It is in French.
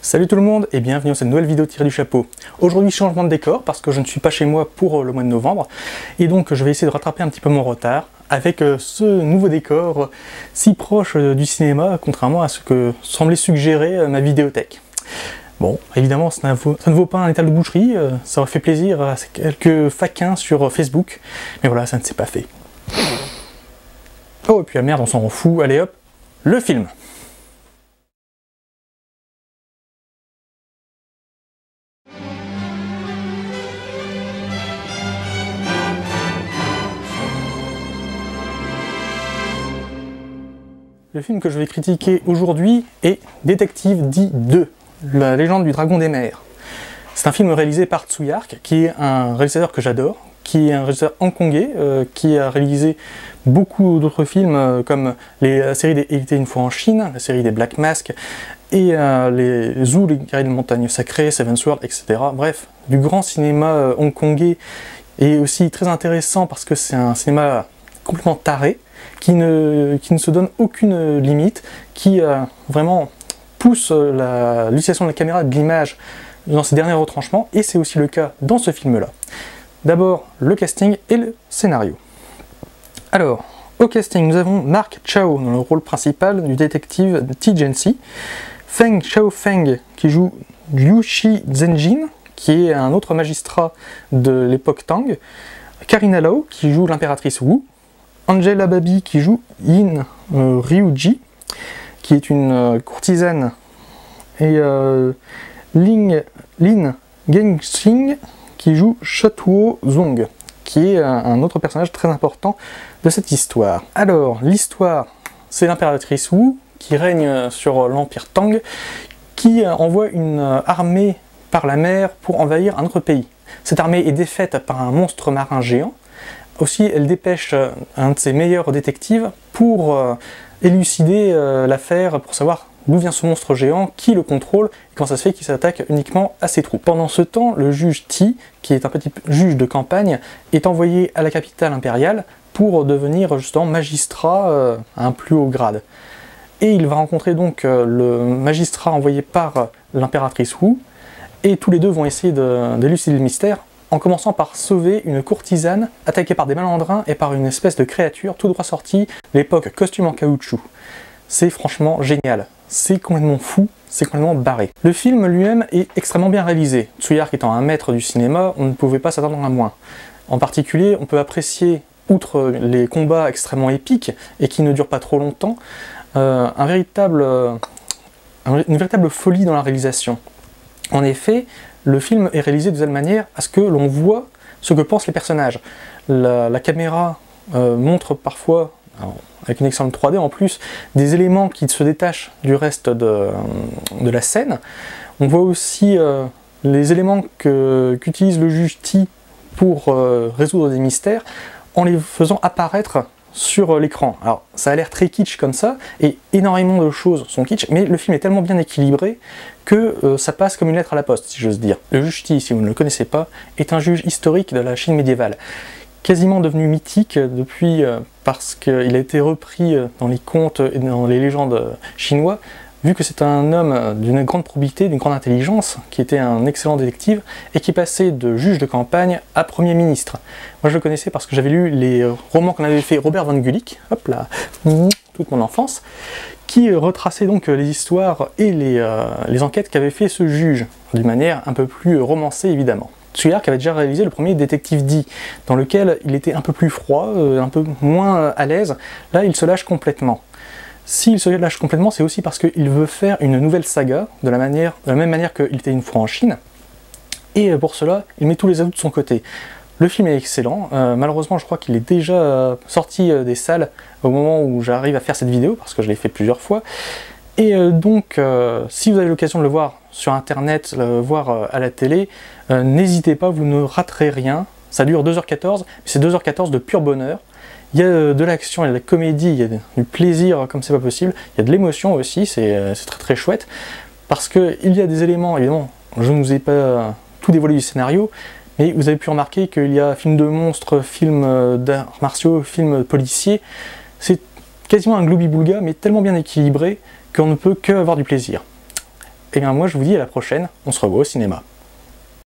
Salut tout le monde et bienvenue dans cette nouvelle vidéo tirée du chapeau. Aujourd'hui changement de décor parce que je ne suis pas chez moi pour le mois de novembre et donc je vais essayer de rattraper un petit peu mon retard avec ce nouveau décor si proche du cinéma contrairement à ce que semblait suggérer ma vidéothèque. Bon, évidemment ça ne vaut pas un étal de boucherie, ça aurait fait plaisir à quelques faquins sur Facebook, mais voilà, ça ne s'est pas fait. Oh et puis la merde, on s'en fout, allez hop, le film. Le film que je vais critiquer aujourd'hui est Détective D2, la légende du dragon des mers. C'est un film réalisé par Tsui Hark, qui est un réalisateur que j'adore, qui est un réalisateur hongkongais, qui a réalisé beaucoup d'autres films comme la série des Il était une fois en Chine, la série des Black Mask, et les Zoo, les guerriers de montagne sacrées, Seven Sword, etc. Bref, du grand cinéma hongkongais, et aussi très intéressant parce que c'est un cinéma complètement taré, qui ne se donne aucune limite, qui vraiment pousse l'utilisation de la caméra, de l'image dans ses derniers retranchements, et c'est aussi le cas dans ce film-là. D'abord, le casting et le scénario. Alors, au casting, nous avons Mark Chao dans le rôle principal du détective Ti Zhenxi, Feng Xiaofeng qui joue Liu Shi Zhenjin, qui est un autre magistrat de l'époque Tang, Carina Lau qui joue l'impératrice Wu, Angela Babi qui joue Yin Ryuji, qui est une courtisane, et Lin Gengxing qui joue Shatuo Zong, qui est un autre personnage très important de cette histoire. Alors, l'histoire, c'est l'impératrice Wu, qui règne sur l'empire Tang, qui envoie une armée par la mer pour envahir un autre pays. Cette armée est défaite par un monstre marin géant. Aussi, elle dépêche un de ses meilleurs détectives pour élucider l'affaire, pour savoir d'où vient ce monstre géant, qui le contrôle, et comment ça se fait qu'il s'attaque uniquement à ses troupes. Pendant ce temps, le juge Ti, qui est un petit juge de campagne, est envoyé à la capitale impériale pour devenir justement magistrat à un plus haut grade. Et il va rencontrer donc le magistrat envoyé par l'impératrice Wu, et tous les deux vont essayer d'élucider le mystère, en commençant par sauver une courtisane attaquée par des malandrins et par une espèce de créature tout droit sortie de l'époque costume en caoutchouc. C'est franchement génial, c'est complètement fou, c'est complètement barré. Le film lui-même est extrêmement bien réalisé. Tsui Hark étant un maître du cinéma, on ne pouvait pas s'attendre à moins. En particulier, on peut apprécier, outre les combats extrêmement épiques et qui ne durent pas trop longtemps, une véritable folie dans la réalisation. En effet, le film est réalisé de telle manière à ce que l'on voit ce que pensent les personnages. La caméra montre parfois, avec une excellente 3D en plus, des éléments qui se détachent du reste de la scène. On voit aussi les éléments qu'utilise le juge Ti pour résoudre des mystères en les faisant apparaître sur l'écran. Alors ça a l'air très kitsch comme ça, et énormément de choses sont kitsch, mais le film est tellement bien équilibré que ça passe comme une lettre à la poste, si j'ose dire. Le juge Ti, si vous ne le connaissez pas, est un juge historique de la Chine médiévale, quasiment devenu mythique depuis parce qu'il a été repris dans les contes et dans les légendes chinois, vu que c'est un homme d'une grande probité, d'une grande intelligence, qui était un excellent détective, et qui passait de juge de campagne à Premier ministre. Moi je le connaissais parce que j'avais lu les romans qu'on avait fait Robert Van Gulik, hop là, toute mon enfance, qui retraçait donc les histoires et les enquêtes qu'avait fait ce juge, d'une manière un peu plus romancée évidemment. Tsui Hark avait déjà réalisé le premier Détective D, dans lequel il était un peu plus froid, un peu moins à l'aise. Là il se lâche complètement. S'il se lâche complètement, c'est aussi parce qu'il veut faire une nouvelle saga, de la même manière qu'il était une fois en Chine, et pour cela, il met tous les atouts de son côté. Le film est excellent, malheureusement je crois qu'il est déjà sorti des salles au moment où j'arrive à faire cette vidéo, parce que je l'ai fait plusieurs fois, et donc si vous avez l'occasion de le voir sur internet, le voir à la télé, n'hésitez pas, vous ne raterez rien. Ça dure 2h14, mais c'est 2h14 de pur bonheur. Il y a de l'action, il y a de la comédie, il y a du plaisir comme c'est pas possible, il y a de l'émotion aussi, c'est très très chouette, parce qu'il y a des éléments, évidemment, je ne vous ai pas tout dévoilé du scénario, mais vous avez pu remarquer qu'il y a film de monstres, film d'arts martiaux, film policier, c'est quasiment un gloubi-boulga, mais tellement bien équilibré qu'on ne peut que avoir du plaisir. et bien moi je vous dis à la prochaine, on se revoit au cinéma.